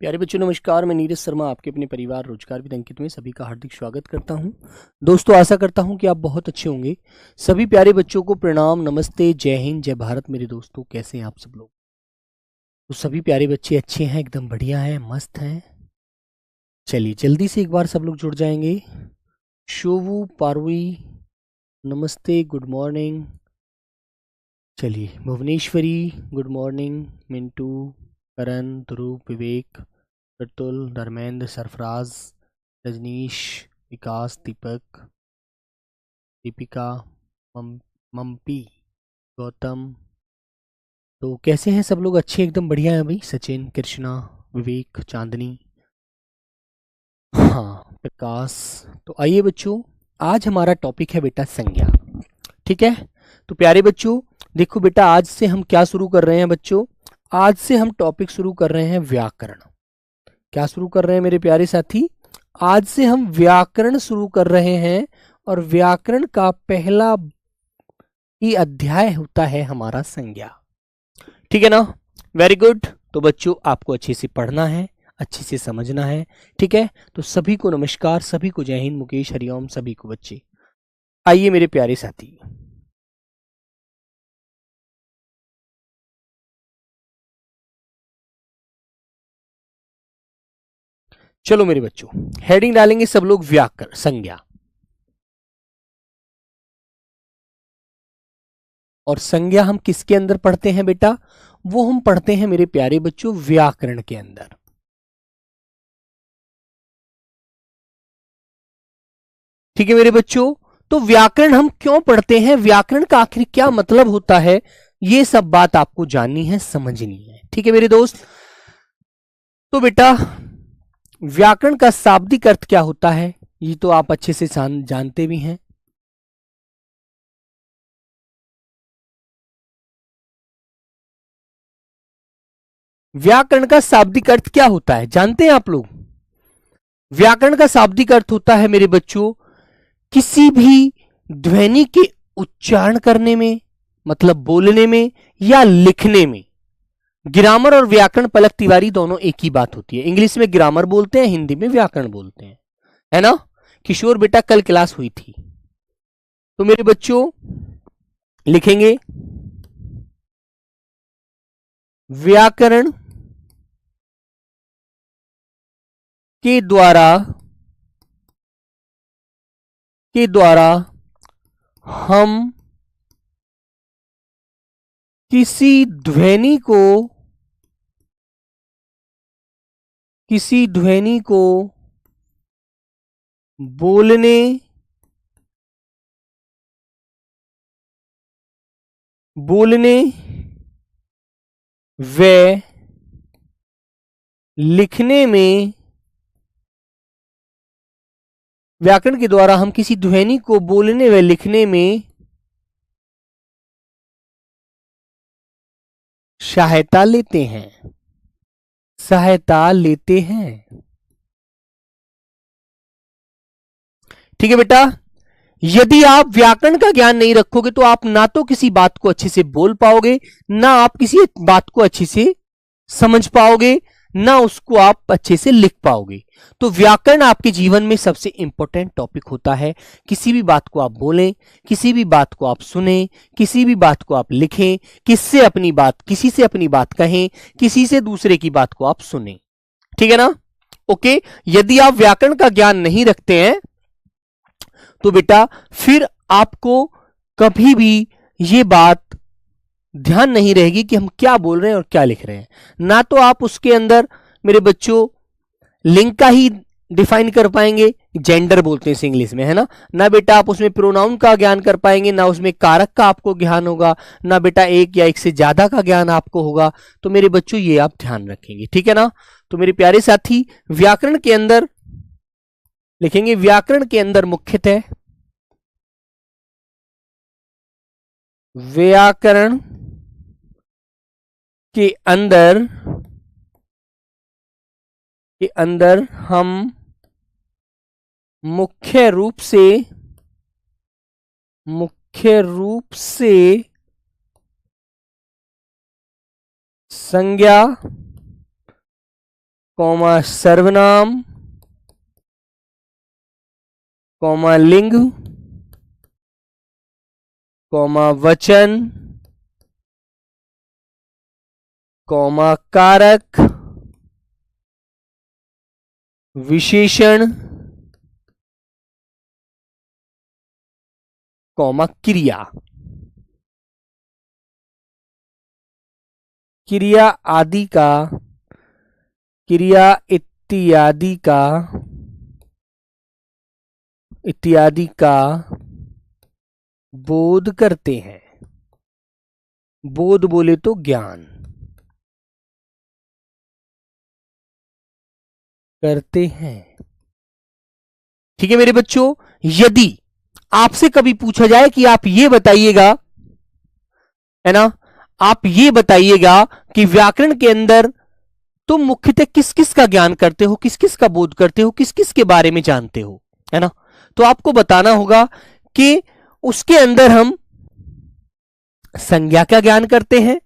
प्यारे बच्चों नमस्कार। मैं नीरज शर्मा आपके अपने परिवार रोजगार विद अंकित में सभी का हार्दिक स्वागत करता हूं। दोस्तों आशा करता हूं कि आप बहुत अच्छे होंगे। सभी प्यारे बच्चों को प्रणाम, नमस्ते, जय हिंद, जय भारत। मेरे दोस्तों कैसे हैं आप सब लोग? तो सभी प्यारे बच्चे अच्छे हैं, एकदम बढ़िया हैं, मस्त हैं। चलिए जल्दी से एक बार सब लोग जुड़ जाएंगे। शोभू, पारवी, नमस्ते, गुड मॉर्निंग। चलिए भुवनेश्वरी, गुड मॉर्निंग। मिंटू, करण, ध्रुव, विवेक, प्रतुल, धर्मेंद्र, सरफराज, रजनीश, विकास, दीपक, दीपिका, मम्पी, गौतम। तो कैसे हैं सब लोग? अच्छे, एकदम बढ़िया हैं भाई। सचिन, कृष्णा, विवेक, चांदनी, हाँ, प्रकाश। तो आइए बच्चों, आज हमारा टॉपिक है बेटा संज्ञा। ठीक है, तो प्यारे बच्चों देखो बेटा, आज से हम क्या शुरू कर रहे हैं बच्चों? आज से हम टॉपिक शुरू कर रहे हैं व्याकरण। क्या शुरू कर रहे हैं मेरे प्यारे साथी? आज से हम व्याकरण शुरू कर रहे हैं और व्याकरण का पहला ही अध्याय होता है हमारा संज्ञा। ठीक है ना? Very good. तो बच्चों आपको अच्छे से पढ़ना है, अच्छे से समझना है। ठीक है, तो सभी को नमस्कार, सभी को जय हिंद, मुकेश, हरिओम, सभी को बच्चे। आइए मेरे प्यारे साथी, चलो मेरे बच्चों हेडिंग डालेंगे सब लोग, व्याकरण, संज्ञा। और संज्ञा हम किसके अंदर पढ़ते हैं बेटा? वो हम पढ़ते हैं मेरे प्यारे बच्चों व्याकरण के अंदर। ठीक है मेरे बच्चों, तो व्याकरण हम क्यों पढ़ते हैं, व्याकरण का आखिर क्या मतलब होता है, ये सब बात आपको जाननी है, समझनी है। ठीक है मेरे दोस्त, तो बेटा व्याकरण का शाब्दिक अर्थ क्या होता है ये तो आप अच्छे से जानते भी हैं। व्याकरण का शाब्दिक अर्थ क्या होता है जानते हैं आप लोग? व्याकरण का शाब्दिक अर्थ होता है मेरे बच्चों किसी भी ध्वनि के उच्चारण करने में, मतलब बोलने में या लिखने में। ग्रामर और व्याकरण पलक तिवारी दोनों एक ही बात होती है। इंग्लिश में ग्रामर बोलते हैं, हिंदी में व्याकरण बोलते हैं, है ना? किशोर बेटा कल क्लास हुई थी। तो मेरे बच्चों लिखेंगे व्याकरण के द्वारा हम किसी ध्वनि को बोलने व लिखने में, व्याकरण के द्वारा हम किसी ध्वनि को बोलने व लिखने में सहायता लेते हैं। ठीक है बेटा, यदि आप व्याकरण का ज्ञान नहीं रखोगे तो आप ना तो किसी बात को अच्छे से बोल पाओगे, ना आप किसी बात को अच्छे से समझ पाओगे, ना उसको आप अच्छे से लिख पाओगे। तो व्याकरण आपके जीवन में सबसे इंपॉर्टेंट टॉपिक होता है। किसी भी बात को आप बोलें, किसी भी बात को आप सुने, किसी भी बात को आप लिखें, किसी से अपनी बात कहें, किसी से दूसरे की बात को आप सुने। ठीक है ना? ओके, यदि आप व्याकरण का ज्ञान नहीं रखते हैं तो बेटा फिर आपको कभी भी ये बात ध्यान नहीं रहेगी कि हम क्या बोल रहे हैं और क्या लिख रहे हैं। ना तो आप उसके अंदर मेरे बच्चों लिंग का ही डिफाइन कर पाएंगे, जेंडर बोलते हैं इसे इंग्लिश में, है ना? ना बेटा आप उसमें प्रोनाउन का ज्ञान कर पाएंगे, ना उसमें कारक का आपको ज्ञान होगा, ना बेटा एक या एक से ज्यादा का ज्ञान आपको होगा। तो मेरे बच्चों ये आप ध्यान रखेंगे, ठीक है ना? तो मेरे प्यारे साथी व्याकरण के अंदर लिखेंगे, व्याकरण के अंदर मुख्यतः व्याकरण के अंदर हम मुख्य रूप से संज्ञा कॉमा सर्वनाम, कॉमा लिंग, कॉमा वचन, कॉमा कारक, विशेषण, कॉमा क्रिया। क्रिया आदि का, क्रिया इत्यादि का बोध करते हैं। बोध बोले तो ज्ञान करते हैं। ठीक है मेरे बच्चों, यदि आपसे कभी पूछा जाए कि आप ये बताइएगा, है ना, आप ये बताइएगा कि व्याकरण के अंदर तुम मुख्यतः किस किस का ज्ञान करते हो, किस किस का बोध करते हो, किस किस के बारे में जानते हो, है ना, तो आपको बताना होगा कि उसके अंदर हम संज्ञा का ज्ञान करते हैं,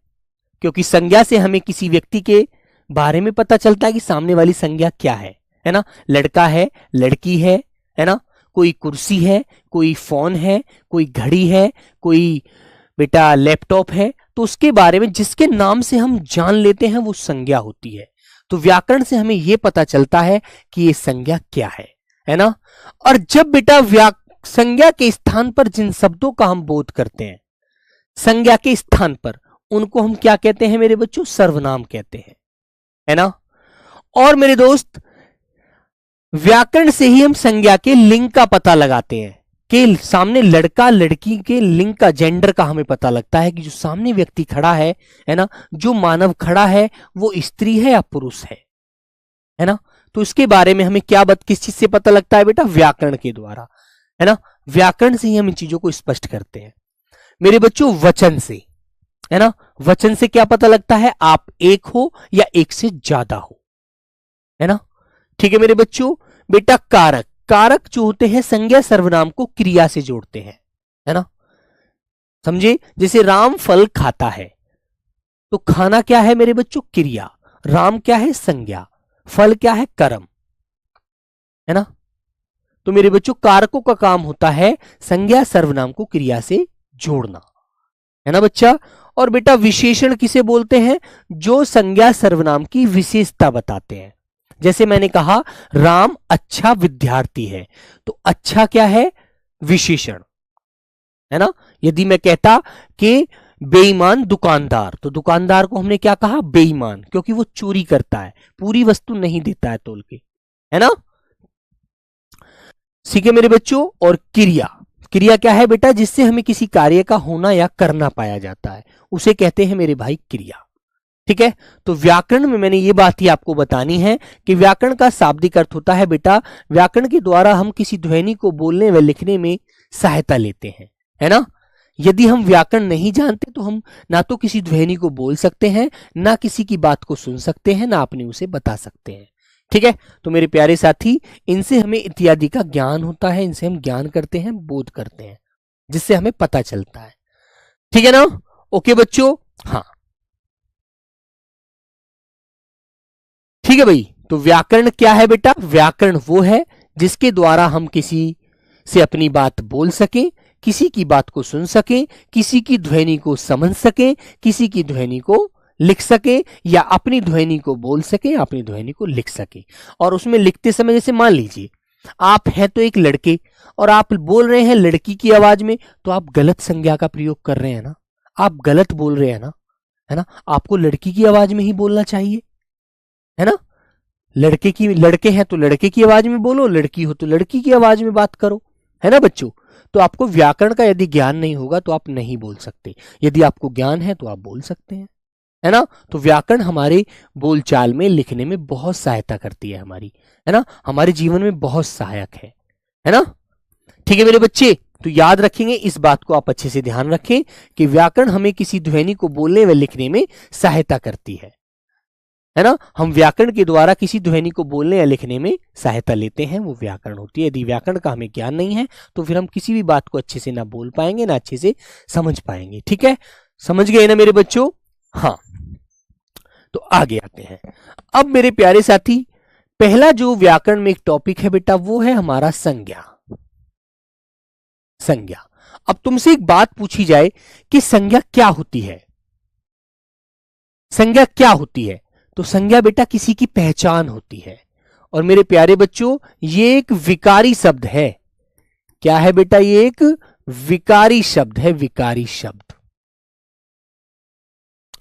क्योंकि संज्ञा से हमें किसी व्यक्ति के बारे में पता चलता है कि सामने वाली संज्ञा क्या है ना, लड़का है, लड़की है ना, कोई कुर्सी है, कोई फोन है, कोई घड़ी है, कोई बेटा लैपटॉप है, तो उसके बारे में जिसके नाम से हम जान लेते हैं वो संज्ञा होती है। तो व्याकरण से हमें यह पता चलता है कि ये संज्ञा क्या है ना। और जब बेटा संज्ञा के स्थान पर जिन शब्दों का हम बोध करते हैं, संज्ञा के स्थान पर, उनको हम क्या कहते हैं मेरे बच्चों, सर्वनाम कहते हैं, है ना। और मेरे दोस्त, व्याकरण से ही हम संज्ञा के लिंग का पता लगाते हैं कि सामने लड़का लड़की के लिंग का, जेंडर का हमें पता लगता है कि जो सामने व्यक्ति खड़ा है ना, जो मानव खड़ा है वो स्त्री है या पुरुष है ना। तो इसके बारे में हमें क्या किस चीज से पता लगता है बेटा, व्याकरण के द्वारा, है ना। व्याकरण से ही हम इन चीजों को स्पष्ट करते हैं मेरे बच्चों। वचन से, है ना, वचन से क्या पता लगता है, आप एक हो या एक से ज्यादा हो, है ना। ठीक है मेरे बच्चों। बेटा कारक, कारक जो होते हैं संज्ञा सर्वनाम को क्रिया से जोड़ते हैं, है ना, समझे। जैसे राम फल खाता है, तो खाना क्या है मेरे बच्चों, क्रिया, राम क्या है, संज्ञा, फल क्या है, कर्म, है ना। तो मेरे बच्चों कारकों का काम होता है संज्ञा सर्वनाम को क्रिया से जोड़ना, है ना बच्चा। और बेटा विशेषण किसे बोलते हैं, जो संज्ञा सर्वनाम की विशेषता बताते हैं। जैसे मैंने कहा राम अच्छा विद्यार्थी है, तो अच्छा क्या है, विशेषण, है ना। यदि मैं कहता कि बेईमान दुकानदार, तो दुकानदार को हमने क्या कहा, बेईमान, क्योंकि वो चोरी करता है, पूरी वस्तु नहीं देता है तोल के, है ना। ठीक है मेरे बच्चों। और क्रिया, क्रिया क्या है बेटा, जिससे हमें किसी कार्य का होना या करना पाया जाता है, उसे कहते हैं मेरे भाई क्रिया। ठीक है। तो व्याकरण में मैंने ये बात ही आपको बतानी है कि व्याकरण का शाब्दिक अर्थ होता है बेटा, व्याकरण के द्वारा हम किसी ध्वनि को बोलने व लिखने में सहायता लेते हैं, है ना। यदि हम व्याकरण नहीं जानते तो हम ना तो किसी ध्वनि को बोल सकते हैं, ना किसी की बात को सुन सकते हैं, ना अपने उसे बता सकते हैं। ठीक है। तो मेरे प्यारे साथी, इनसे हमें इत्यादि का ज्ञान होता है, इनसे हम ज्ञान करते हैं, बोध करते हैं, जिससे हमें पता चलता है। ठीक है ना। ओके बच्चों। हाँ ठीक है भाई। तो व्याकरण क्या है बेटा, व्याकरण वो है जिसके द्वारा हम किसी से अपनी बात बोल सकें, किसी की बात को सुन सकें, किसी की ध्वनि को समझ सकें, किसी की ध्वनि को लिख सके, या अपनी ध्वनि को बोल सके, अपनी ध्वनि को लिख सके। और उसमें लिखते समय जैसे मान लीजिए आप हैं तो एक लड़के और आप बोल रहे हैं लड़की की आवाज में, तो आप गलत संज्ञा का प्रयोग कर रहे हैं ना, आप गलत बोल रहे हैं ना, है ना। आपको लड़की की आवाज में ही बोलना चाहिए, है ना। लड़के हैं तो लड़के की आवाज में बोलो, लड़की हो तो लड़की की आवाज में बात करो, है ना बच्चों। तो आपको व्याकरण का यदि ज्ञान नहीं होगा तो आप नहीं बोल सकते, यदि आपको ज्ञान है तो आप बोल सकते हैं, है ना। तो व्याकरण हमारे बोलचाल में, लिखने में बहुत सहायता करती है हमारी, है ना, हमारे जीवन में बहुत सहायक है ना। ठीक है मेरे बच्चे। तो याद रखेंगे, इस बात को आप अच्छे से ध्यान रखें कि व्याकरण हमें किसी ध्वनि को बोलने व लिखने में सहायता करती है ना। हम व्याकरण के द्वारा किसी ध्वनि को बोलने या लिखने में सहायता लेते हैं, वो व्याकरण होती है। यदि व्याकरण का हमें ज्ञान नहीं है तो फिर हम किसी भी बात को अच्छे से ना बोल पाएंगे, ना अच्छे से समझ पाएंगे। ठीक है, समझ गए ना मेरे बच्चों। हाँ, तो आगे आते हैं। अब मेरे प्यारे साथी, पहला जो व्याकरण में एक टॉपिक है बेटा, वो है हमारा संज्ञा। संज्ञा। अब तुमसे एक बात पूछी जाए कि संज्ञा क्या होती है? संज्ञा क्या होती है? तो संज्ञा बेटा किसी की पहचान होती है। और मेरे प्यारे बच्चों, ये एक विकारी शब्द है। क्या है बेटा? ये एक विकारी शब्द है। विकारी शब्द,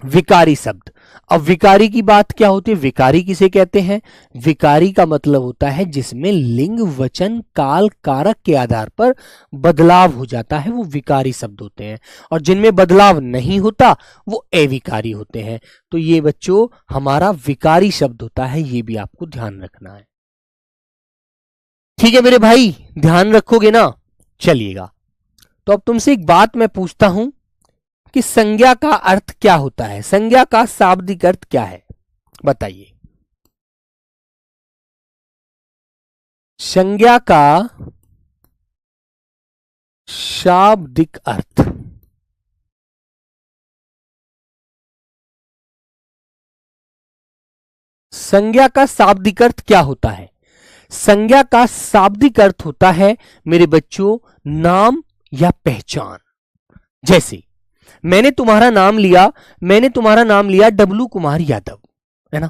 विकारी शब्द। अब विकारी की बात क्या होती है? विकारी किसे कहते हैं? विकारी का मतलब होता है जिसमें लिंग, वचन, काल, कारक के आधार पर बदलाव हो जाता है, वो विकारी शब्द होते हैं। और जिनमें बदलाव नहीं होता वो अविकारी होते हैं। तो ये बच्चों हमारा विकारी शब्द होता है, ये भी आपको ध्यान रखना है। ठीक है मेरे भाई, ध्यान रखोगे ना? चलिएगा, तो अब तुमसे एक बात मैं पूछता हूं कि संज्ञा का अर्थ क्या होता है? संज्ञा का शाब्दिक अर्थ क्या है, बताइए। संज्ञा का शाब्दिक अर्थ, संज्ञा का शाब्दिक अर्थ क्या होता है? संज्ञा का शाब्दिक अर्थ होता है मेरे बच्चों नाम या पहचान। जैसे मैंने तुम्हारा नाम लिया, मैंने तुम्हारा नाम लिया डब्लू कुमार यादव, है ना?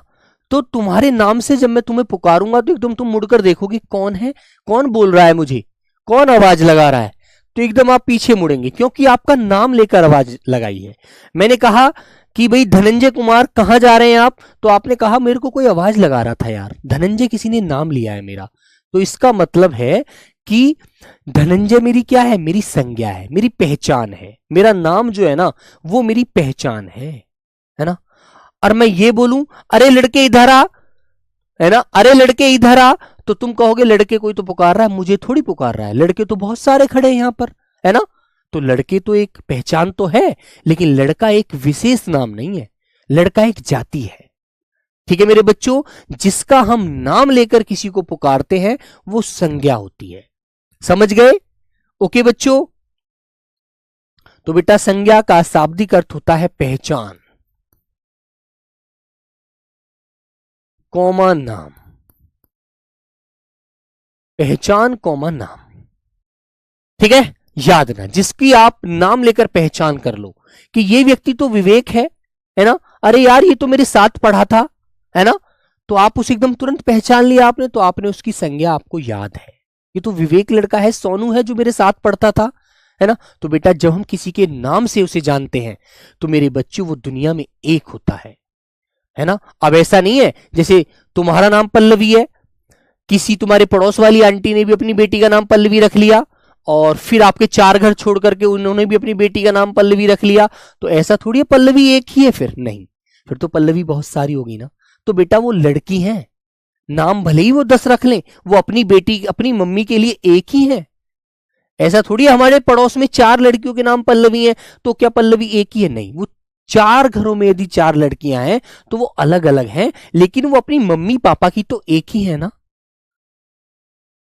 तो तुम्हारे नाम से जब मैं तुम्हें पुकारूंगा तो एकदम तुम मुड़कर देखोगे कौन है, कौन बोल रहा है मुझे, कौन आवाज लगा रहा है। तो एकदम आप पीछे मुड़ेंगे क्योंकि आपका नाम लेकर आवाज लगाई है। मैंने कहा कि भाई धनंजय कुमार कहां जा रहे हैं आप, तो आपने कहा मेरे को कोई आवाज लगा रहा था यार, धनंजय किसी ने नाम लिया है मेरा। तो इसका मतलब है कि धनंजय मेरी क्या है? मेरी संज्ञा है, मेरी पहचान है। मेरा नाम जो है ना वो मेरी पहचान है ना? और मैं ये बोलूं अरे लड़के इधर आ, है ना, अरे लड़के इधर आ, तो तुम कहोगे लड़के कोई तो पुकार रहा है, मुझे थोड़ी पुकार रहा है, लड़के तो बहुत सारे खड़े हैं यहां पर, है ना? तो लड़के तो एक पहचान तो है, लेकिन लड़का एक विशेष नाम नहीं है, लड़का एक जाति है। ठीक है मेरे बच्चों, जिसका हम नाम लेकर किसी को पुकारते हैं वो संज्ञा होती है। समझ गए? ओके बच्चों, तो बेटा संज्ञा का शाब्दिक अर्थ होता है पहचान, कॉमा नाम। पहचान कॉमा नाम, ठीक है? याद रखना, जिसकी आप नाम लेकर पहचान कर लो कि ये व्यक्ति तो विवेक है ना? अरे यार ये तो मेरे साथ पढ़ा था, है ना? तो आप उसे एकदम तुरंत पहचान लिया आपने, तो आपने उसकी संज्ञा आपको याद है, ये तो विवेक लड़का है, सोनू है जो मेरे साथ पढ़ता था, है ना? तो बेटा जब हम किसी के नाम से उसे जानते हैं तो मेरे बच्चों वो दुनिया में एक होता है ना? अब ऐसा नहीं है जैसे तुम्हारा नाम पल्लवी है, किसी तुम्हारे पड़ोस वाली आंटी ने भी अपनी बेटी का नाम पल्लवी रख लिया और फिर आपके 4 घर छोड़ करके उन्होंने भी अपनी बेटी का नाम पल्लवी रख लिया, तो ऐसा थोड़ी है पल्लवी एक ही है? फिर नहीं, फिर तो पल्लवी बहुत सारी होगी ना। तो बेटा वो लड़की हैं, नाम भले ही वो 10 रख लें, वो अपनी बेटी अपनी मम्मी के लिए एक ही है। ऐसा थोड़ी हमारे पड़ोस में 4 लड़कियों के नाम पल्लवी हैं तो क्या पल्लवी एक ही है? नहीं, वो 4 घरों में यदि 4 लड़कियां हैं तो वो अलग अलग हैं, लेकिन वो अपनी मम्मी पापा की तो एक ही है ना।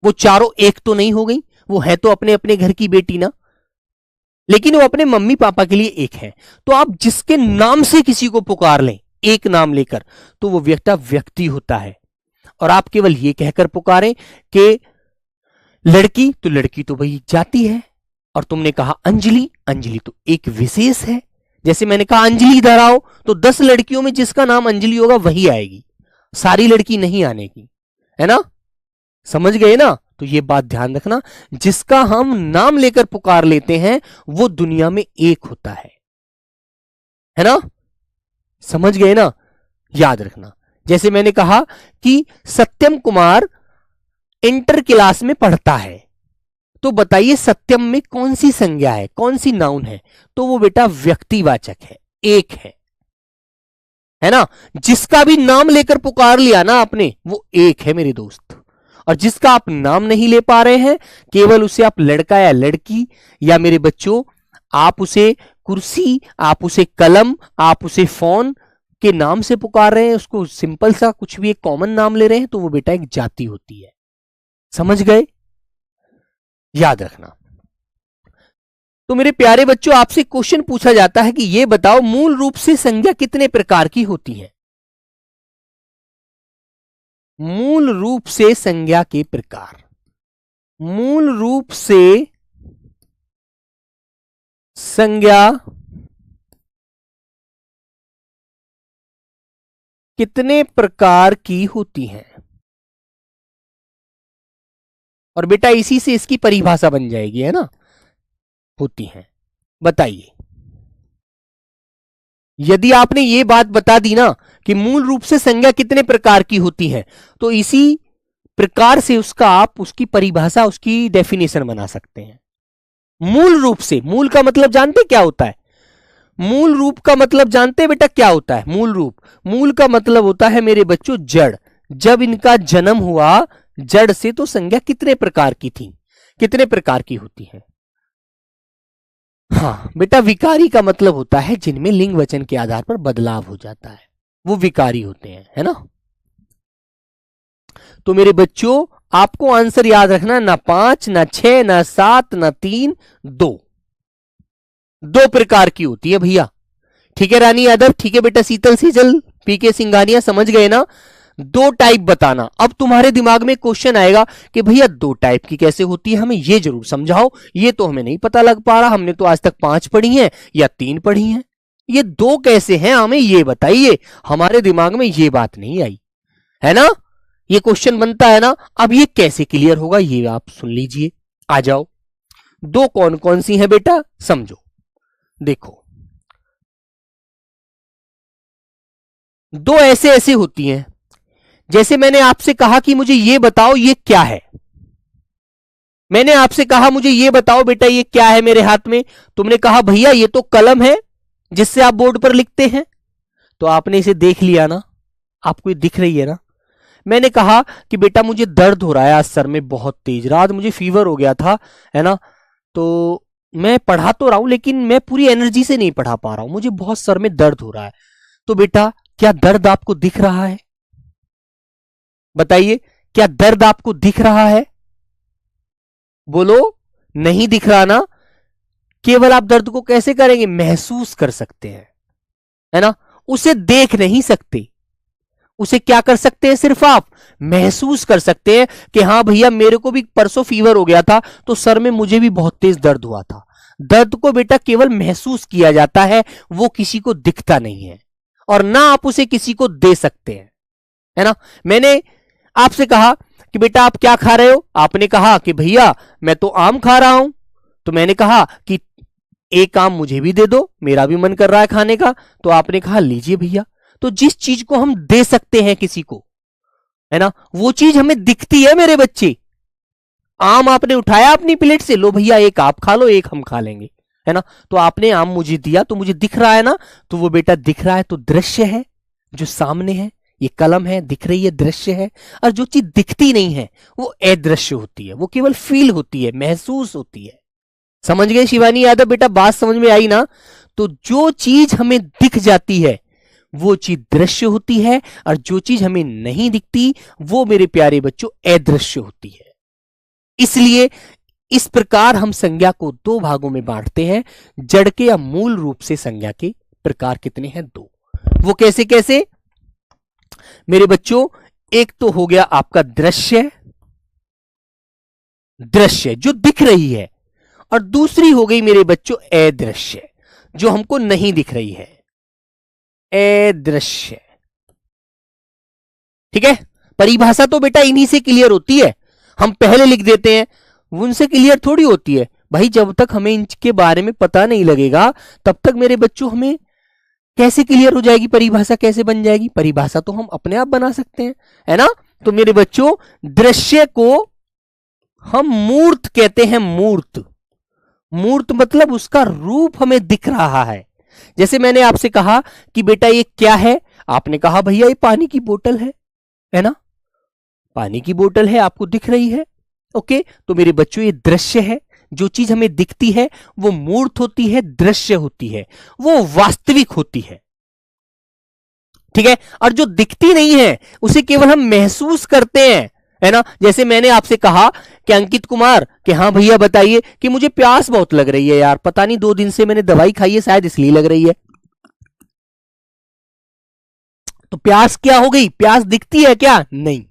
वो चारों एक तो नहीं हो गई, वो है तो अपने अपने घर की बेटी ना, लेकिन वो अपने मम्मी पापा के लिए एक है। तो आप जिसके नाम से किसी को पुकार लें एक नाम लेकर, तो वो व्यक्ति होता है। और आप केवल ये कहकर पुकारें कि लड़की, तो लड़की तो भाई जाति है। और तुमने कहा अंजलि, अंजलि तो एक विशेष है। जैसे मैंने कहा अंजलि इधर आओ, तो 10 लड़कियों में जिसका नाम अंजलि होगा वही आएगी, सारी लड़की नहीं आने की, है ना? समझ गए ना? तो ये बात ध्यान रखना, जिसका हम नाम लेकर पुकार लेते हैं वो दुनिया में एक होता है ना? समझ गए ना? याद रखना, जैसे मैंने कहा कि सत्यम कुमार इंटर क्लास में पढ़ता है, तो बताइए सत्यम में कौन सी संज्ञा है, कौन सी नाउन है? तो वो बेटा व्यक्तिवाचक है, एक है ना? जिसका भी नाम लेकर पुकार लिया ना आपने वो एक है मेरे दोस्त। और जिसका आप नाम नहीं ले पा रहे हैं, केवल उसे आप लड़का या लड़की, या मेरे बच्चों आप उसे कुर्सी, आप उसे कलम, आप उसे फोन के नाम से पुकार रहे हैं, उसको सिंपल सा कुछ भी एक कॉमन नाम ले रहे हैं, तो वो बेटा एक जाति होती है। समझ गए? याद रखना। तो मेरे प्यारे बच्चों आपसे क्वेश्चन पूछा जाता है कि ये बताओ मूल रूप से संज्ञा कितने प्रकार की होती है? मूल रूप से संज्ञा के प्रकार। मूल रूप से संज्ञा कितने प्रकार की होती हैं? और बेटा इसी से इसकी परिभाषा बन जाएगी, है ना, होती हैं। बताइए, यदि आपने ये बात बता दी ना कि मूल रूप से संज्ञा कितने प्रकार की होती है, तो इसी प्रकार से उसका आप उसकी परिभाषा, उसकी डेफिनेशन बना सकते हैं। मूल रूप से, मूल का मतलब जानते क्या होता है? मूल रूप का मतलब जानते बेटा क्या होता है? मूल रूप, मूल का मतलब होता है मेरे बच्चों जड़। जब इनका जन्म हुआ जड़ से, तो संज्ञा कितने प्रकार की थी, कितने प्रकार की होती है? हाँ बेटा, विकारी का मतलब होता है जिनमें लिंग वचन के आधार पर बदलाव हो जाता है, वो विकारी होते हैं, है ना। तो मेरे बच्चों आपको आंसर याद रखना, ना 5 ना 6 ना 7 ना 3, 2 प्रकार की होती है भैया। ठीक है रानी यादव, ठीक है बेटा शीतल सीजल, पीके सिंघानिया, समझ गए ना? 2 टाइप बताना। अब तुम्हारे दिमाग में क्वेश्चन आएगा कि भैया 2 टाइप की कैसे होती है, हमें ये जरूर समझाओ, ये तो हमें नहीं पता लग पा रहा, हमने तो आज तक 5 पढ़ी हैं या 3 पढ़ी हैं, ये 2 कैसे हैं हमें ये बताइए। हमारे दिमाग में ये बात नहीं आई, है ना, ये क्वेश्चन बनता है ना। अब ये कैसे क्लियर होगा ये आप सुन लीजिए, आ जाओ। 2 कौन कौन सी हैं बेटा, समझो। देखो 2 ऐसे ऐसे होती हैं, जैसे मैंने आपसे कहा कि मुझे ये बताओ ये क्या है। मैंने आपसे कहा मुझे ये बताओ बेटा ये क्या है मेरे हाथ में, तुमने कहा भैया ये तो कलम है जिससे आप बोर्ड पर लिखते हैं। तो आपने इसे देख लिया ना, आपको ये दिख रही है ना। मैंने कहा कि बेटा मुझे दर्द हो रहा है आज सर में बहुत तेज, रात मुझे फीवर हो गया था, है ना, तो मैं पढ़ा तो रहा हूं लेकिन मैं पूरी एनर्जी से नहीं पढ़ा पा रहा हूं, मुझे बहुत सर में दर्द हो रहा है। तो बेटा क्या दर्द आपको दिख रहा है? बताइए, क्या दर्द आपको दिख रहा है? बोलो, नहीं दिख रहा ना। केवल आप दर्द को कैसे करेंगे, महसूस कर सकते हैं, है ना, उसे देख नहीं सकते। उसे क्या कर सकते हैं, सिर्फ आप महसूस कर सकते हैं कि हां भैया मेरे को भी परसों फीवर हो गया था तो सर में मुझे भी बहुत तेज दर्द हुआ था। दर्द को बेटा केवल महसूस किया जाता है, वो किसी को दिखता नहीं है और ना आप उसे किसी को दे सकते हैं, है ना। मैंने आपसे कहा कि बेटा आप क्या खा रहे हो, आपने कहा कि भैया मैं तो आम खा रहा हूं। तो मैंने कहा कि एक आम मुझे भी दे दो, मेरा भी मन कर रहा है खाने का। तो आपने कहा लीजिए भैया। तो जिस चीज को हम दे सकते हैं किसी को, है ना, वो चीज हमें दिखती है मेरे बच्चे। आम आपने उठाया अपनी प्लेट से, लो भैया एक आप खा लो एक हम खा लेंगे, है ना। तो आपने आम मुझे दिया तो मुझे दिख रहा है ना, तो वो बेटा दिख रहा है, तो दृश्य है जो सामने है, ये कलम है दिख रही है, दृश्य है। और जो चीज दिखती नहीं है वो अदृश्य होती है, वो केवल फील होती है, महसूस होती है। समझ गए शिवानी यादव बेटा, बात समझ में आई ना। तो जो चीज हमें दिख जाती है वो चीज दृश्य होती है, और जो चीज हमें नहीं दिखती वो मेरे प्यारे बच्चों अदृश्य होती है। इसलिए इस प्रकार हम संज्ञा को 2 भागों में बांटते हैं। जड़ के या मूल रूप से संज्ञा के प्रकार कितने हैं, 2। वो कैसे कैसे मेरे बच्चों, एक तो हो गया आपका दृश्य, दृश्य जो दिख रही है, और दूसरी हो गई मेरे बच्चों अदृश्य जो हमको नहीं दिख रही है, अदृश्य। ठीक है, परिभाषा तो बेटा इन्हीं से क्लियर होती है, हम पहले लिख देते हैं, उनसे क्लियर थोड़ी होती है भाई। जब तक हमें इनके बारे में पता नहीं लगेगा तब तक मेरे बच्चों हमें कैसे क्लियर हो जाएगी, परिभाषा कैसे बन जाएगी। परिभाषा तो हम अपने आप बना सकते हैं, है ना। तो मेरे बच्चों दृश्य को हम मूर्त कहते हैं, मूर्त। मूर्त मतलब उसका रूप हमें दिख रहा है। जैसे मैंने आपसे कहा कि बेटा ये क्या है, आपने कहा भैया ये पानी की बोतल है ना, पानी की बोतल है आपको दिख रही है। ओके, तो मेरे बच्चों ये दृश्य है, जो चीज हमें दिखती है वो मूर्त होती है, दृश्य होती है, वो वास्तविक होती है। ठीक है, और जो दिखती नहीं है उसे केवल हम महसूस करते हैं, है ना। जैसे मैंने आपसे कहा कि अंकित कुमार कि हाँ भैया बताइए कि मुझे प्यास बहुत लग रही है यार, पता नहीं 2 दिन से मैंने दवाई खाई है शायद इसलिए लग रही है। तो प्यास क्या हो गई, प्यास दिखती है क्या, नहीं।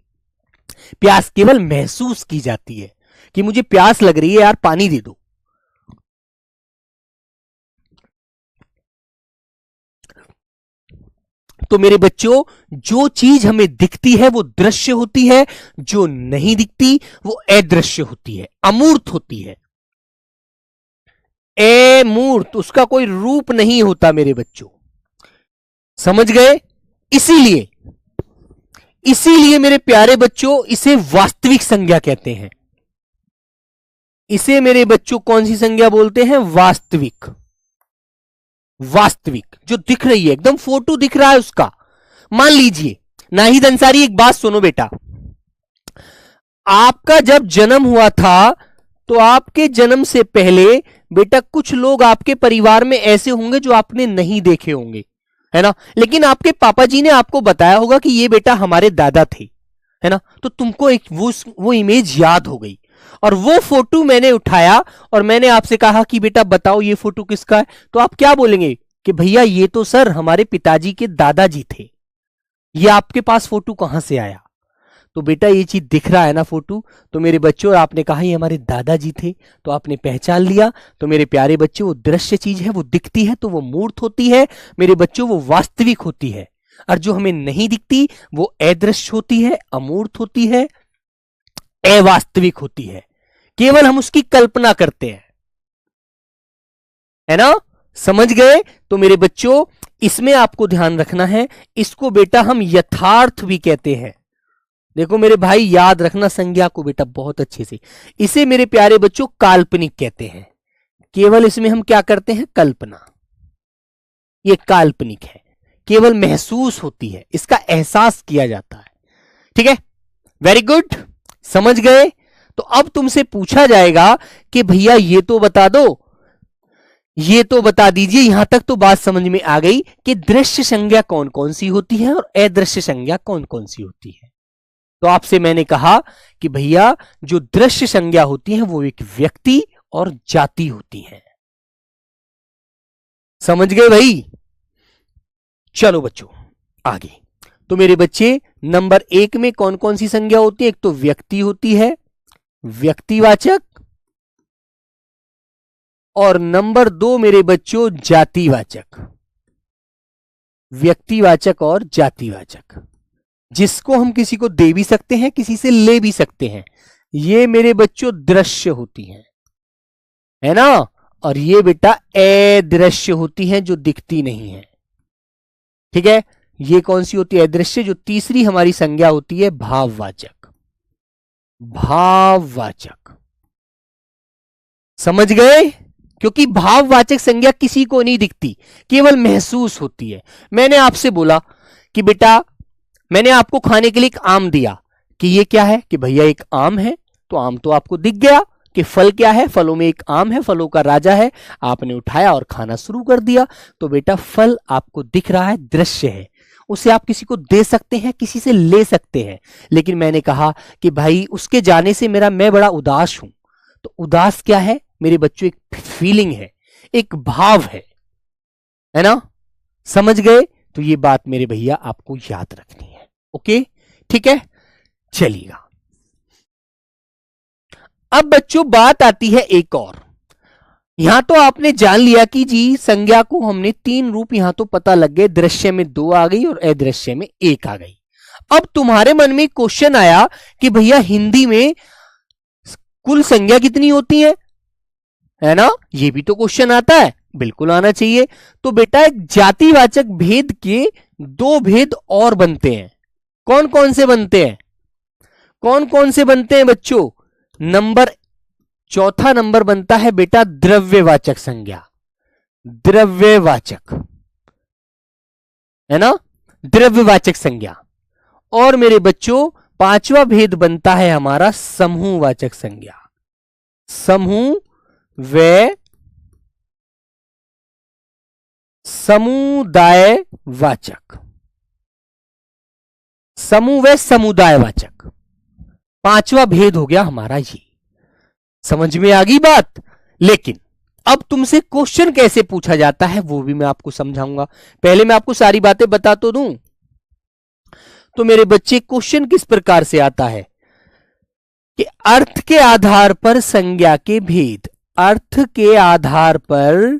प्यास केवल महसूस की जाती है कि मुझे प्यास लग रही है यार, पानी दे दो। तो मेरे बच्चों, जो चीज हमें दिखती है वो दृश्य होती है, जो नहीं दिखती वो अदृश्य होती है, अमूर्त होती है। अमूर्त, उसका कोई रूप नहीं होता मेरे बच्चों, समझ गए? इसीलिए इसीलिए मेरे प्यारे बच्चों, इसे वास्तविक संज्ञा कहते हैं। इसे मेरे बच्चों कौन सी संज्ञा बोलते हैं? वास्तविक। वास्तविक जो दिख रही है, एकदम फोटो दिख रहा है उसका। मान लीजिए नाहिद अंसारी, एक बात सुनो बेटा, आपका जब जन्म हुआ था तो आपके जन्म से पहले बेटा कुछ लोग आपके परिवार में ऐसे होंगे जो आपने नहीं देखे होंगे, है ना, लेकिन आपके पापा जी ने आपको बताया होगा कि ये बेटा हमारे दादा थे, है ना, तो तुमको एक वो इमेज याद हो गई, और वो फोटो मैंने उठाया और मैंने आपसे कहा कि बेटा बताओ ये फोटो किसका है, तो आप क्या बोलेंगे कि भैया ये तो सर हमारे पिताजी के दादाजी थे, ये आपके पास फोटो कहां से आया? तो बेटा ये चीज दिख रहा है ना फोटो, तो मेरे बच्चों आपने कहा ये हमारे दादाजी थे, तो आपने पहचान लिया। तो मेरे प्यारे बच्चों, वो दृश्य चीज है, वो दिखती है तो वो मूर्त होती है मेरे बच्चों, वो वास्तविक होती है, और जो हमें नहीं दिखती वो अदृश्य होती है, अमूर्त होती है, अवास्तविक होती है, केवल हम उसकी कल्पना करते हैं, है ना, समझ गए? तो मेरे बच्चों इसमें आपको ध्यान रखना है, इसको बेटा हम यथार्थ भी कहते हैं। देखो मेरे भाई, याद रखना संज्ञा को बेटा बहुत अच्छे से। इसे मेरे प्यारे बच्चों काल्पनिक कहते हैं, केवल इसमें हम क्या करते हैं? कल्पना। ये काल्पनिक है, केवल महसूस होती है, इसका एहसास किया जाता है। ठीक है, वेरी गुड, समझ गए? तो अब तुमसे पूछा जाएगा कि भैया ये तो बता दो, ये तो बता दीजिए, यहां तक तो बात समझ में आ गई कि दृश्य संज्ञा कौन कौन सी होती है और अदृश्य संज्ञा कौन कौन सी होती है। तो आपसे मैंने कहा कि भैया जो दृश्य संज्ञा होती है वो एक व्यक्ति और जाति होती है, समझ गए भाई? चलो बच्चों आगे। तो मेरे बच्चे नंबर 1 में कौन कौन सी संज्ञा होती है? एक तो व्यक्ति होती है, व्यक्तिवाचक, और नंबर 2 मेरे बच्चों जातिवाचक। व्यक्तिवाचक और जातिवाचक, जिसको हम किसी को दे भी सकते हैं, किसी से ले भी सकते हैं, ये मेरे बच्चों दृश्य होती हैं, है ना, और ये बेटा अदृश्य होती हैं जो दिखती नहीं है। ठीक है, ये कौन सी होती है? अदृश्य। जो तीसरी हमारी संज्ञा होती है भाववाचक। भाववाचक, समझ गए? क्योंकि भाववाचक संज्ञा किसी को नहीं दिखती, केवल महसूस होती है। मैंने आपसे बोला कि बेटा मैंने आपको खाने के लिए एक आम दिया, कि ये क्या है? कि भैया एक आम है, तो आम तो आपको दिख गया। कि फल क्या है? फलों में एक आम है, फलों का राजा है, आपने उठाया और खाना शुरू कर दिया। तो बेटा फल आपको दिख रहा है, दृश्य है, उसे आप किसी को दे सकते हैं, किसी से ले सकते हैं। लेकिन मैंने कहा कि भाई उसके जाने से मैं बड़ा उदास हूं, तो उदास क्या है मेरे बच्चों? एक फीलिंग है, एक भाव है ना, समझ गए? तो ये बात मेरे भैया आपको याद रखनी है। ओके, ठीक है, चलिएगा। अब बच्चों बात आती है एक और। यहां तो आपने जान लिया कि जी संज्ञा को हमने 3 रूप यहां तो पता लग गए, दृश्य में 2 आ गई और अदृश्य में 1 आ गई। अब तुम्हारे मन में क्वेश्चन आया कि भैया हिंदी में कुल संज्ञा कितनी होती है ना, ये भी तो क्वेश्चन आता है, बिल्कुल आना चाहिए। तो बेटा एक जातिवाचक भेद के 2 भेद और बनते हैं। कौन कौन से बनते हैं? कौन कौन से बनते हैं बच्चों? चौथा नंबर बनता है बेटा द्रव्यवाचक संज्ञा। द्रव्यवाचक, है ना, द्रव्यवाचक संज्ञा। और मेरे बच्चों 5वां भेद बनता है हमारा समूहवाचक संज्ञा। समूह व समुदायवाचक। समूह व समुदायवाचक 5वां भेद हो गया हमारा ये। समझ में आ गई बात? लेकिन अब तुमसे क्वेश्चन कैसे पूछा जाता है वो भी मैं आपको समझाऊंगा। पहले मैं आपको सारी बातें बता तो दूं। तो मेरे बच्चे क्वेश्चन किस प्रकार से आता है? कि अर्थ के आधार पर संज्ञा के भेद, अर्थ के आधार पर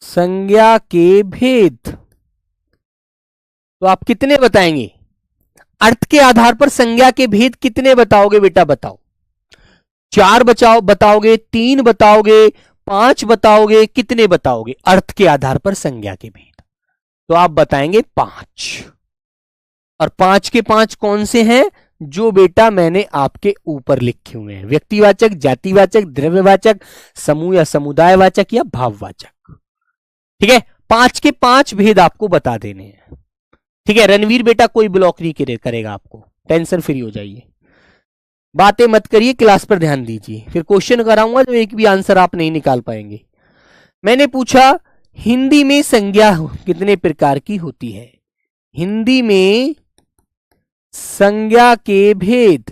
संज्ञा के भेद। तो आप कितने बताएंगे? अर्थ के आधार पर संज्ञा के भेद कितने बताओगे बेटा? बताओ। 4 बताओगे, 3 बताओगे, 5 बताओगे, कितने बताओगे अर्थ के आधार पर संज्ञा के भेद? तो आप बताएंगे 5। और 5 के 5 कौन से हैं? जो बेटा मैंने आपके ऊपर लिखे हुए हैं, व्यक्तिवाचक, जातिवाचक, द्रव्यवाचक, समूह या समुदायवाचक या भाववाचक। ठीक है, 5 के 5 भेद आपको बता देने हैं। ठीक है, रणवीर बेटा कोई ब्लॉक नहीं करेगा आपको, टेंशन फ्री हो जाइए, बातें मत करिए, क्लास पर ध्यान दीजिए। फिर क्वेश्चन कराऊंगा जो एक भी आंसर आप नहीं निकाल पाएंगे। मैंने पूछा हिंदी में संज्ञा कितने प्रकार की होती है? हिंदी में संज्ञा के भेद,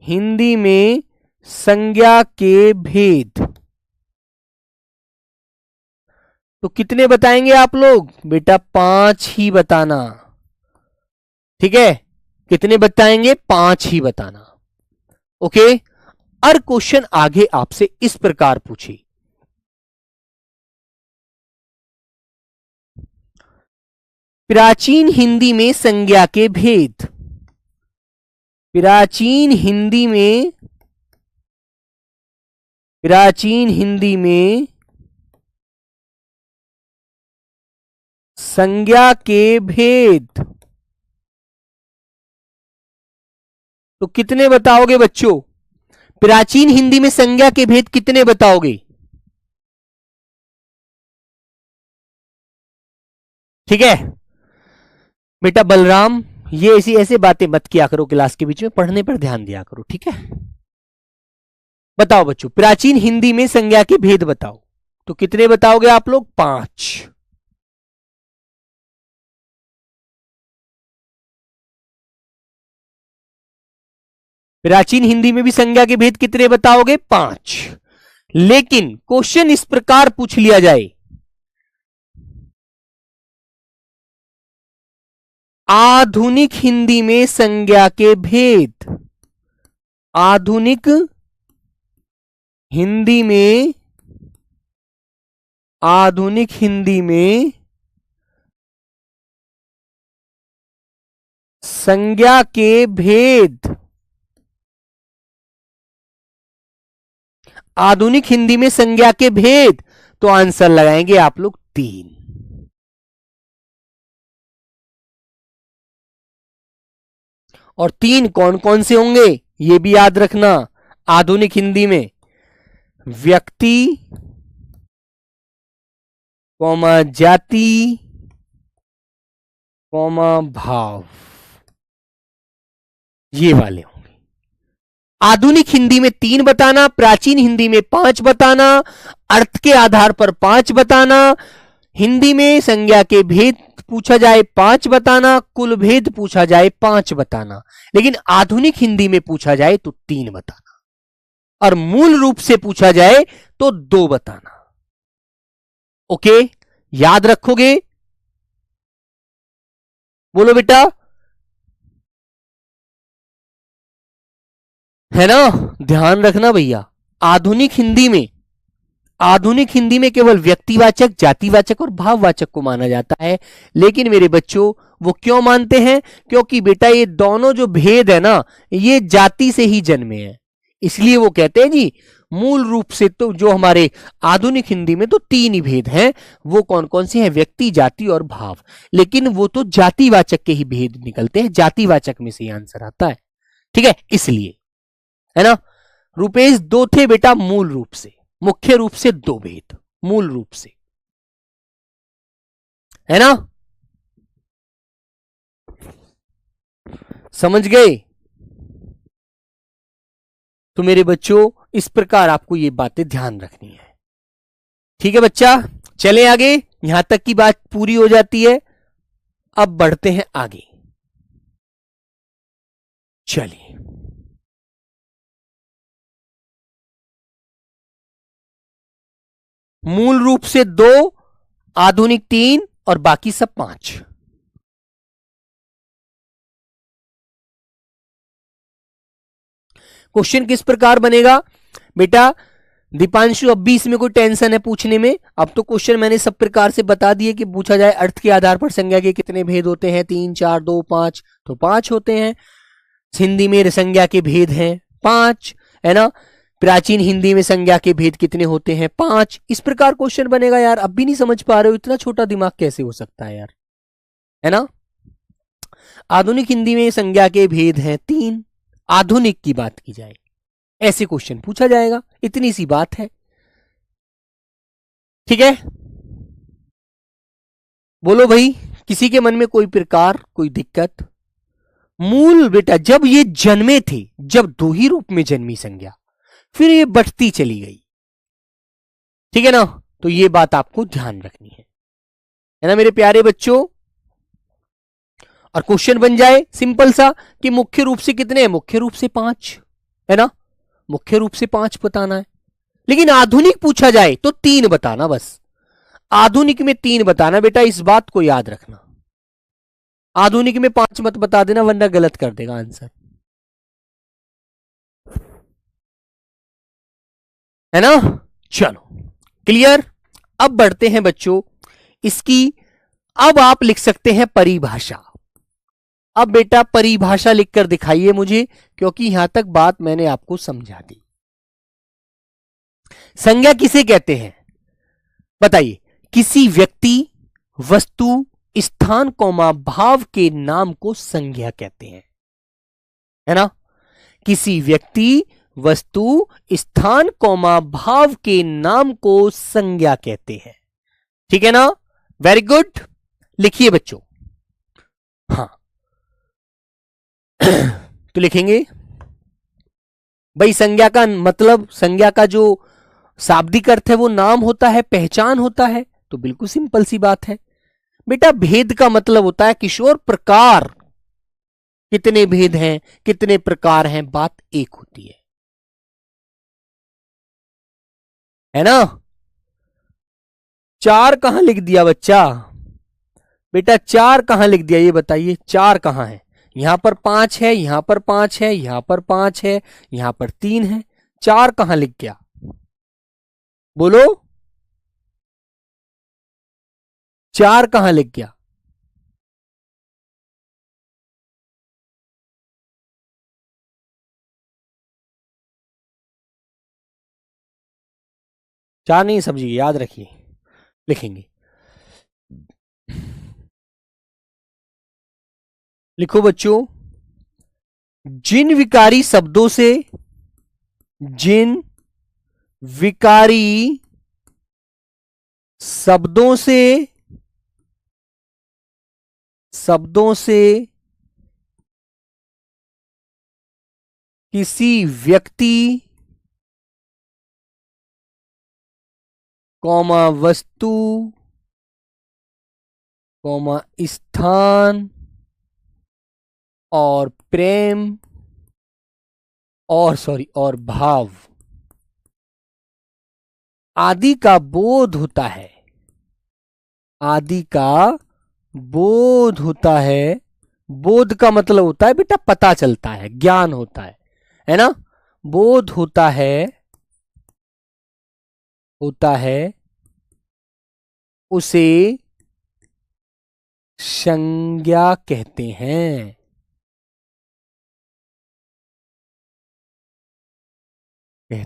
हिंदी में संज्ञा के भेद तो कितने बताएंगे आप लोग? बेटा 5 ही बताना। ठीक है, कितने बताएंगे? 5 ही बताना। ओके। और क्वेश्चन आगे आपसे इस प्रकार पूछे, प्राचीन हिंदी में संज्ञा के भेद, प्राचीन हिंदी में संज्ञा के भेद तो कितने बताओगे बच्चों? प्राचीन हिंदी में संज्ञा के भेद कितने बताओगे? ठीक है बेटा बलराम, ये ऐसे बातें मत किया करो क्लास के बीच में, पढ़ने पर ध्यान दिया करो। ठीक है, बताओ बच्चों, प्राचीन हिंदी में संज्ञा के भेद बताओ। तो कितने बताओगे आप लोग? 5। प्राचीन हिंदी में भी संज्ञा के भेद कितने बताओगे? 5। लेकिन क्वेश्चन इस प्रकार पूछ लिया जाए, आधुनिक हिंदी में संज्ञा के भेद, आधुनिक हिंदी में, आधुनिक हिंदी में संज्ञा के भेद, आधुनिक हिंदी में संज्ञा के भेद तो आंसर लगाएंगे आप लोग 3। और 3 कौन कौन से होंगे ये भी याद रखना। आधुनिक हिंदी में व्यक्ति, कौमा जाति, कौमा भाव, ये वाले होंगे। आधुनिक हिंदी में 3 बताना, प्राचीन हिंदी में 5 बताना, अर्थ के आधार पर 5 बताना, हिंदी में संज्ञा के भेद पूछा जाए 5 बताना, कुल भेद पूछा जाए 5 बताना, लेकिन आधुनिक हिंदी में पूछा जाए तो 3 बताना, और मूल रूप से पूछा जाए तो 2 बताना। ओके, याद रखोगे? बोलो बेटा, है ना? ध्यान रखना भैया, आधुनिक हिंदी में, आधुनिक हिंदी में केवल व्यक्तिवाचक, जातिवाचक और भाववाचक को माना जाता है। लेकिन मेरे बच्चों वो क्यों मानते हैं? क्योंकि बेटा ये दोनों जो भेद है ना, ये जाति से ही जन्मे हैं, इसलिए वो कहते हैं जी मूल रूप से तो जो हमारे आधुनिक हिंदी में तो 3 ही भेद हैं। वो कौन कौन से हैं? व्यक्ति, जाति और भाव। लेकिन वो तो जातिवाचक के ही भेद निकलते हैं, जातिवाचक में से आंसर आता है। ठीक है, इसलिए, है ना? रुपेश 2 थे बेटा मूल रूप से, मुख्य रूप से 2 भेद मूल रूप से, है ना? समझ गए? तो मेरे बच्चों इस प्रकार आपको ये बातें ध्यान रखनी है। ठीक है बच्चा, चलें आगे, यहां तक की बात पूरी हो जाती है। अब बढ़ते हैं आगे। चलिए, मूल रूप से 2, आधुनिक 3, और बाकी सब 5। क्वेश्चन किस प्रकार बनेगा बेटा दीपांशु? अब भी इसमें कोई टेंशन है पूछने में? अब तो क्वेश्चन मैंने सब प्रकार से बता दिए कि पूछा जाए अर्थ के आधार पर संज्ञा के कितने भेद होते हैं, 3 4 2 5, तो 5 होते हैं। हिंदी में संज्ञा के भेद हैं 5, है ना। प्राचीन हिंदी में संज्ञा के भेद कितने होते हैं? 5। इस प्रकार क्वेश्चन बनेगा यार। अब भी नहीं समझ पा रहे हो? इतना छोटा दिमाग कैसे हो सकता है यार, है ना। आधुनिक हिंदी में संज्ञा के भेद हैं 3, आधुनिक की बात की जाए ऐसे क्वेश्चन पूछा जाएगा, इतनी सी बात है। ठीक है, बोलो भाई, किसी के मन में कोई प्रकार कोई दिक्कत? मूल बेटा जब ये जन्मे थे, जब 2 ही रूप में जन्मी संज्ञा, फिर ये बढ़ती चली गई, ठीक है ना। तो ये बात आपको ध्यान रखनी है ना मेरे प्यारे बच्चों। और क्वेश्चन बन जाए सिंपल सा कि मुख्य रूप से कितने हैं? मुख्य रूप से 5, है ना। मुख्य रूप से 5 बताना है। लेकिन आधुनिक पूछा जाए तो 3 बताना, बस आधुनिक में 3 बताना बेटा, इस बात को याद रखना। आधुनिक में 5 मत बता देना वरना गलत कर देगा आंसर, है ना। चलो क्लियर। अब बढ़ते हैं बच्चों इसकी, अब आप लिख सकते हैं परिभाषा। अब बेटा परिभाषा लिखकर दिखाइए मुझे, क्योंकि यहां तक बात मैंने आपको समझा दी। संज्ञा किसे कहते हैं बताइए? किसी व्यक्ति, वस्तु, स्थान कौमा भाव के नाम को संज्ञा कहते हैं, है ना। किसी व्यक्ति, वस्तु, स्थान कौमा भाव के नाम को संज्ञा कहते हैं, ठीक है ना। वेरी गुड, लिखिए बच्चों। हाँ तो लिखेंगे भाई संज्ञा का मतलब, संज्ञा का जो शाब्दिक अर्थ है वो नाम होता है, पहचान होता है। तो बिल्कुल सिंपल सी बात है बेटा। भेद का मतलब होता है किशोर प्रकार, कितने भेद हैं, कितने प्रकार हैं, बात एक होती है ना। 4 कहां लिख दिया बच्चा? बेटा 4 कहां लिख दिया ये बताइए? 4 कहां है? यहां पर 5 है, यहां पर 5 है, यहां पर 5 है, यहां पर 3 है। 4 कहां लिख गया बोलो? 4 कहां लिख गया? चार नहीं समझिए, याद रखिए, लिखेंगे। लिखो बच्चों, जिन विकारी शब्दों से, जिन विकारी शब्दों से, शब्दों से किसी व्यक्ति कौमा वस्तु कौमा स्थान और प्रेम और भाव आदि का बोध होता है, आदि का बोध होता है। बोध का मतलब होता है बेटा पता चलता है, ज्ञान होता है ना। बोध होता है उसे संज्ञा कहते हैं, है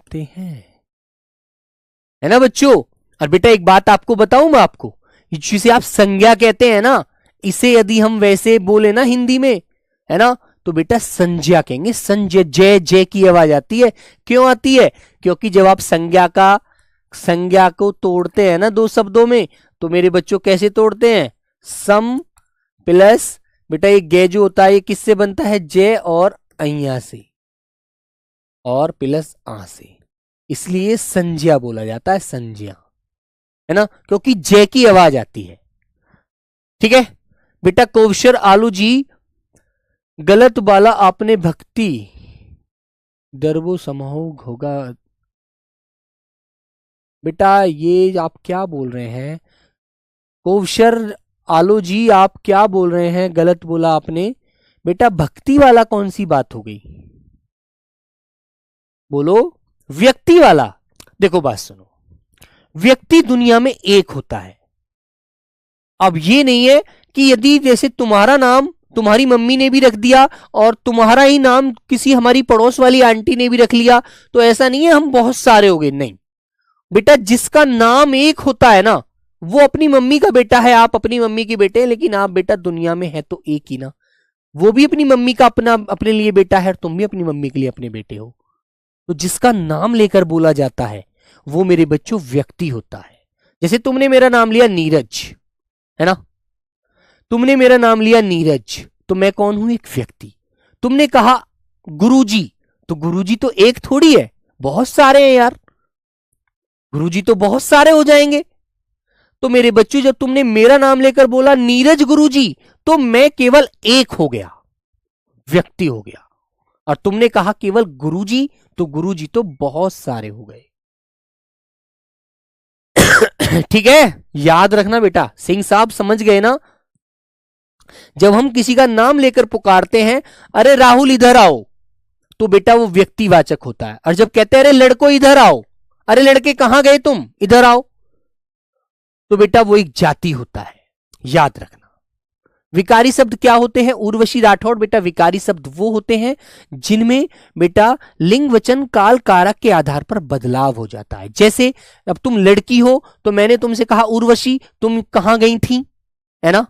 ना बच्चों। और बेटा एक बात आपको बताऊं मैं आपको, जिसे आप संज्ञा कहते हैं ना, इसे यदि हम वैसे बोले ना हिंदी में, है ना, तो बेटा संज्ञा कहेंगे। संजय, जय जय की आवाज आती है। क्यों आती है? क्योंकि जब आप संज्ञा को तोड़ते हैं ना 2 शब्दों में, तो मेरे बच्चों कैसे तोड़ते हैं? सम प्लस बेटा ये गे जो होता है ये किससे बनता है? जय और अइया से, और प्लस आ से, इसलिए संज्ञा बोला जाता है, संज्ञा, है ना, क्योंकि जय की आवाज आती है। ठीक है बेटा। कोवशर आलू जी, गलत बाला आपने भक्ति दरबो समूह होगा। बेटा ये आप क्या बोल रहे हैं? कोवशर आलो जी आप क्या बोल रहे हैं, गलत बोला आपने बेटा। भक्ति वाला कौन सी बात हो गई, बोलो। व्यक्ति वाला, देखो बात सुनो, व्यक्ति दुनिया में एक होता है। अब ये नहीं है कि यदि जैसे तुम्हारा नाम तुम्हारी मम्मी ने भी रख दिया और तुम्हारा ही नाम किसी हमारी पड़ोस वाली आंटी ने भी रख लिया तो ऐसा नहीं है हम बहुत सारे हो गए, नहीं बेटा। जिसका नाम एक होता है ना वो अपनी मम्मी का बेटा है, आप अपनी मम्मी के बेटे हैं, लेकिन आप बेटा दुनिया में है तो एक ही ना। वो भी अपनी मम्मी का अपने लिए बेटा है और तुम भी अपनी मम्मी के लिए अपने बेटे हो। तो जिसका नाम लेकर बोला जाता है वो मेरे बच्चों व्यक्ति होता है। जैसे तुमने मेरा नाम लिया नीरज, है ना, तुमने मेरा नाम लिया नीरज, तो मैं कौन हूं, एक व्यक्ति। तुमने कहा गुरुजी, तो गुरुजी तो एक थोड़ी है, बहुत सारे हैं यार, गुरुजी तो बहुत सारे हो जाएंगे। तो मेरे बच्चों जब तुमने मेरा नाम लेकर बोला नीरज गुरुजी, तो मैं केवल एक हो गया, व्यक्ति हो गया। और तुमने कहा केवल गुरुजी, तो गुरुजी तो बहुत सारे हो गए। ठीक है, याद रखना बेटा, सिंह साहब समझ गए ना। जब हम किसी का नाम लेकर पुकारते हैं, अरे राहुल इधर आओ, तो बेटा वो व्यक्तिवाचक होता है। और जब कहते हैं अरे लड़को इधर आओ, अरे लड़के कहां गए तुम, इधर आओ, तो बेटा वो एक जाति होता है। याद रखना। विकारी शब्द क्या होते हैं उर्वशी राठौड़, बेटा विकारी शब्द वो होते हैं जिनमें बेटा लिंग वचन काल कारक के आधार पर बदलाव हो जाता है। जैसे अब तुम लड़की हो तो मैंने तुमसे कहा उर्वशी तुम कहां गई थी, है ना,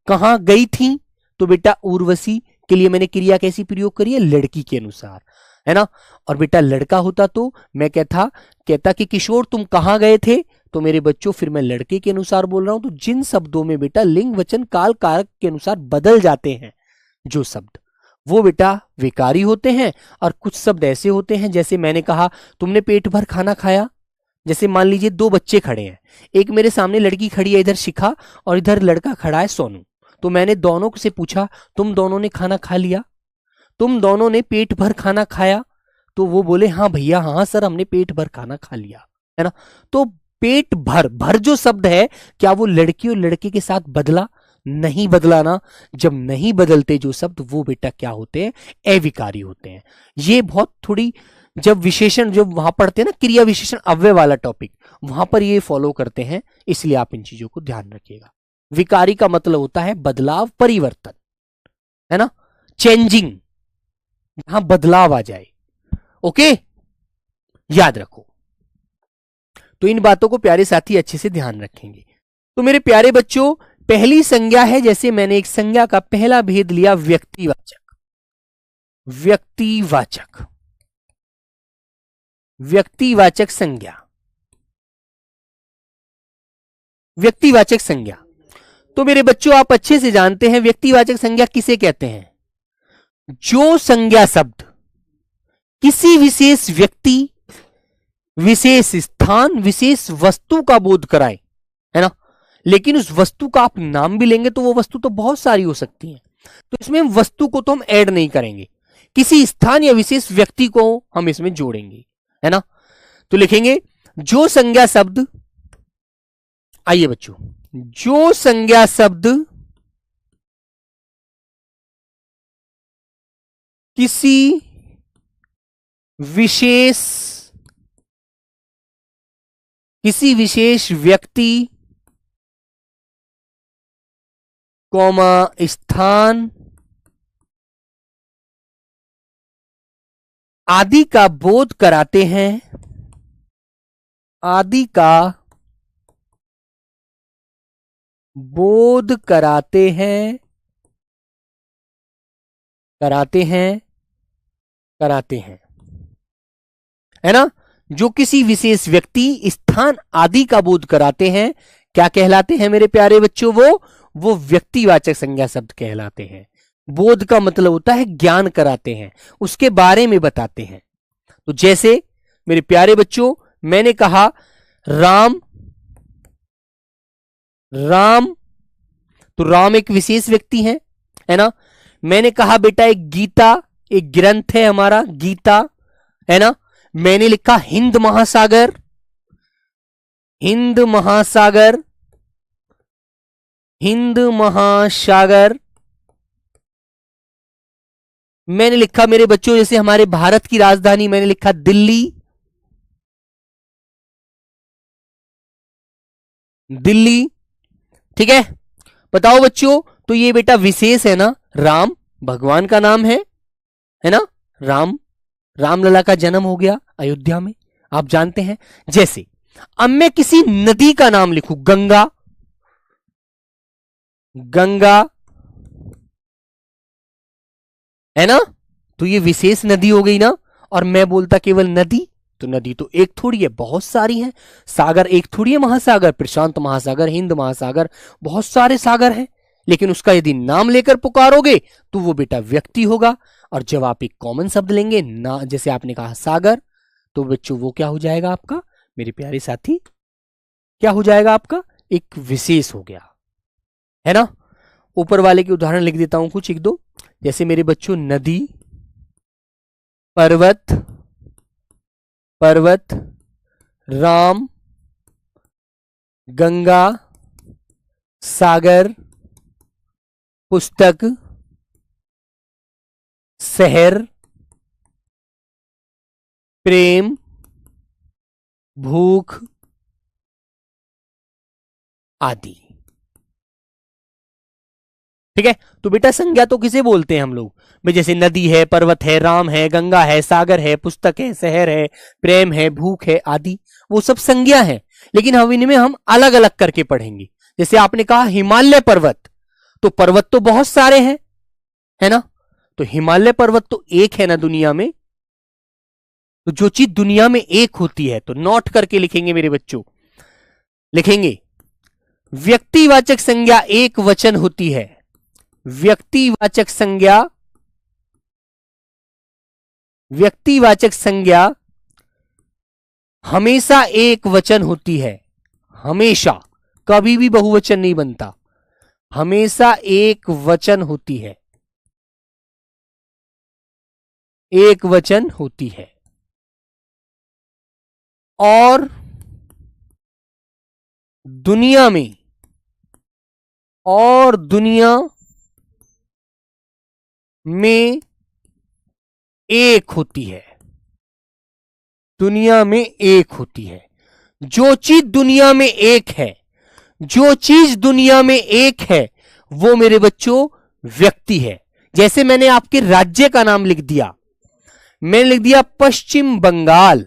कहां गई थी, तो बेटा उर्वशी के लिए मैंने क्रिया कैसी प्रयोग करी है, लड़की के अनुसार, है ना। और बेटा लड़का होता तो मैं कहता कि किशोर तुम कहां गए थे, तो मेरे बच्चों फिर मैं लड़के के अनुसार बोल रहा हूं। तो जिन शब्दों में बेटा लिंग वचन काल कारक के अनुसार बदल जाते हैं जो शब्द, वो बेटा विकारी होते हैं। और कुछ शब्द ऐसे होते हैं, जैसे मैंने कहा तुमने पेट भर खाना खाया। जैसे मान लीजिए दो बच्चे खड़े हैं, एक मेरे सामने लड़की खड़ी है इधर शिखा, और इधर लड़का खड़ा है सोनू। तो मैंने दोनों से पूछा तुम दोनों ने खाना खा लिया, तुम दोनों ने पेट भर खाना खाया, तो वो बोले हाँ भैया हाँ सर हमने पेट भर खाना खा लिया, है ना। तो पेट भर, भर जो शब्द है क्या वो लड़की और लड़के के साथ बदला, नहीं बदला ना। जब नहीं बदलते जो शब्द वो बेटा क्या होते हैं, अविकारी होते हैं। ये बहुत थोड़ी जब विशेषण जब वहां पढ़ते हैं ना, क्रिया विशेषण अव्यय वाला टॉपिक, वहां पर ये फॉलो करते हैं, इसलिए आप इन चीजों को ध्यान रखिएगा। विकारी का मतलब होता है बदलाव, परिवर्तन, है ना, चेंजिंग, यहां बदलाव आ जाए। ओके, याद रखो। तो इन बातों को प्यारे साथी अच्छे से ध्यान रखेंगे। तो मेरे प्यारे बच्चों पहली संज्ञा है, जैसे मैंने एक संज्ञा का पहला भेद लिया व्यक्तिवाचक, व्यक्तिवाचक, व्यक्तिवाचक संज्ञा, व्यक्तिवाचक संज्ञा। तो मेरे बच्चों आप अच्छे से जानते हैं व्यक्तिवाचक संज्ञा किसे कहते हैं, जो संज्ञा शब्द किसी विशेष व्यक्ति, विशेष स्थान, विशेष वस्तु का बोध कराए, है ना। लेकिन उस वस्तु का आप नाम भी लेंगे तो वो वस्तु तो बहुत सारी हो सकती है, तो इसमें वस्तु को तो हम ऐड नहीं करेंगे, किसी स्थान या विशेष व्यक्ति को हम इसमें जोड़ेंगे, है ना। तो लिखेंगे जो संज्ञा शब्द, आइए बच्चों, जो संज्ञा शब्द किसी विशेष व्यक्ति, कौमा स्थान आदि का बोध कराते हैं, आदि का बोध कराते हैं, कराते हैं, कराते हैं, है ना। जो किसी विशेष व्यक्ति, स्थान आदि का बोध कराते हैं, क्या कहलाते हैं मेरे प्यारे बच्चों, वो व्यक्तिवाचक संज्ञा शब्द कहलाते हैं। बोध का मतलब होता है ज्ञान कराते हैं, उसके बारे में बताते हैं। तो जैसे मेरे प्यारे बच्चों मैंने कहा राम, राम, तो राम एक विशेष व्यक्ति है ना। मैंने कहा बेटा एक गीता, एक ग्रंथ है हमारा गीता, है ना। मैंने लिखा हिंद महासागर, हिंद महासागर, हिंद महासागर। मैंने लिखा मेरे बच्चों, जैसे हमारे भारत की राजधानी मैंने लिखा दिल्ली, दिल्ली। ठीक है, बताओ बच्चों, तो ये बेटा विशेष है ना, राम भगवान का नाम है ना, राम, रामलला का जन्म हो गया अयोध्या में, आप जानते हैं। जैसे अब मैं किसी नदी का नाम लिखूं, गंगा, गंगा है ना, तो ये विशेष नदी हो गई ना। और मैं बोलता केवल नदी, तो नदी तो एक थोड़ी है, बहुत सारी है। सागर एक थोड़ी है, महासागर, प्रशांत महासागर, हिंद महासागर, बहुत सारे सागर हैं। लेकिन उसका यदि नाम लेकर पुकारोगे तो वो बेटा व्यक्ति होगा। और जब आप एक कॉमन शब्द लेंगे ना, जैसे आपने कहा सागर, तो बच्चों वो क्या हो जाएगा आपका, मेरे प्यारे साथी, क्या हो जाएगा आपका, एक विशेष हो गया, है ना। ऊपर वाले के उदाहरण लिख देता हूं कुछ एक दो। जैसे मेरे बच्चों नदी, पर्वत, पर्वत, राम, गंगा, सागर, पुस्तक, शहर, प्रेम, भूख आदि। ठीक है, तो बेटा संज्ञा तो किसे बोलते हैं हम लोग भाई, जैसे नदी है, पर्वत है, राम है, गंगा है, सागर है, पुस्तक है, शहर है, प्रेम है, भूख है आदि, वो सब संज्ञा है। लेकिन हम इनमें हम अलग अलग करके पढ़ेंगे। जैसे आपने कहा हिमालय पर्वत, तो पर्वत तो बहुत सारे हैं, है ना, तो हिमालय पर्वत तो एक है ना दुनिया में। तो जो चीज दुनिया में एक होती है, तो नोट करके लिखेंगे मेरे बच्चों, लिखेंगे व्यक्तिवाचक संज्ञा एक वचन होती है, व्यक्तिवाचक संज्ञा, व्यक्तिवाचक संज्ञा हमेशा एक वचन होती है, हमेशा, कभी भी बहुवचन नहीं बनता, हमेशा एक वचन होती है, एक वचन होती है। और दुनिया में, और दुनिया में एक होती है, दुनिया में एक होती है। जो चीज दुनिया में एक है, जो चीज दुनिया में एक है, वो मेरे बच्चों व्यक्ति है। जैसे मैंने आपके राज्य का नाम लिख दिया, मैंने लिख दिया पश्चिम बंगाल,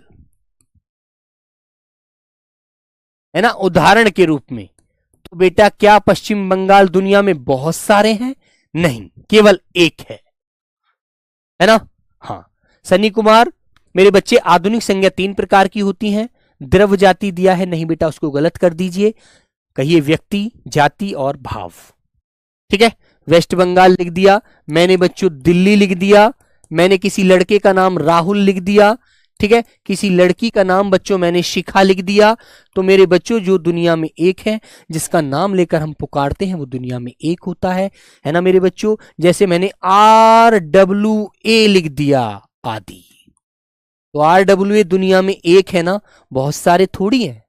है ना, उदाहरण के रूप में। तो बेटा क्या पश्चिम बंगाल दुनिया में बहुत सारे हैं? नहीं, केवल एक है ना। हाँ, सनी कुमार, मेरे बच्चे आधुनिक संज्ञा 3 प्रकार की होती हैं। द्रव्य जाति दिया है, नहीं बेटा उसको गलत कर दीजिए, कहिए व्यक्ति, जाति और भाव। ठीक है, वेस्ट बंगाल लिख दिया मैंने बच्चों, दिल्ली लिख दिया मैंने, किसी लड़के का नाम राहुल लिख दिया, ठीक है, किसी लड़की का नाम बच्चों मैंने शिखा लिख दिया। तो मेरे बच्चों जो दुनिया में एक है, जिसका नाम लेकर हम पुकारते हैं, वो दुनिया में एक होता है ना मेरे बच्चों। जैसे मैंने RWA लिख दिया आदि, तो RWA दुनिया में एक है ना, बहुत सारे थोड़ी हैं,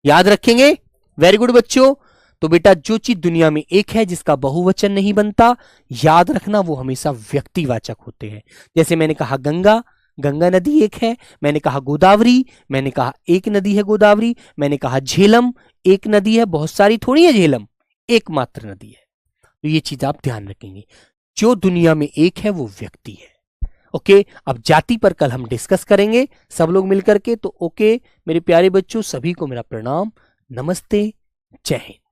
याद रखेंगे। वेरी गुड बच्चों। तो बेटा जो चीज दुनिया में एक है, जिसका बहुवचन नहीं बनता, याद रखना वो हमेशा व्यक्तिवाचक होते हैं। जैसे मैंने कहा गंगा, गंगा नदी एक है। मैंने कहा गोदावरी, मैंने कहा एक नदी है गोदावरी। मैंने कहा झेलम, एक नदी है, बहुत सारी थोड़ी है झेलम, एकमात्र नदी है। तो ये चीज आप ध्यान रखेंगे, जो दुनिया में एक है वो व्यक्ति है। ओके, अब जाति पर कल हम डिस्कस करेंगे सब लोग मिलकर के। तो ओके मेरे प्यारे बच्चों, सभी को मेरा प्रणाम, नमस्ते, जय हिंद।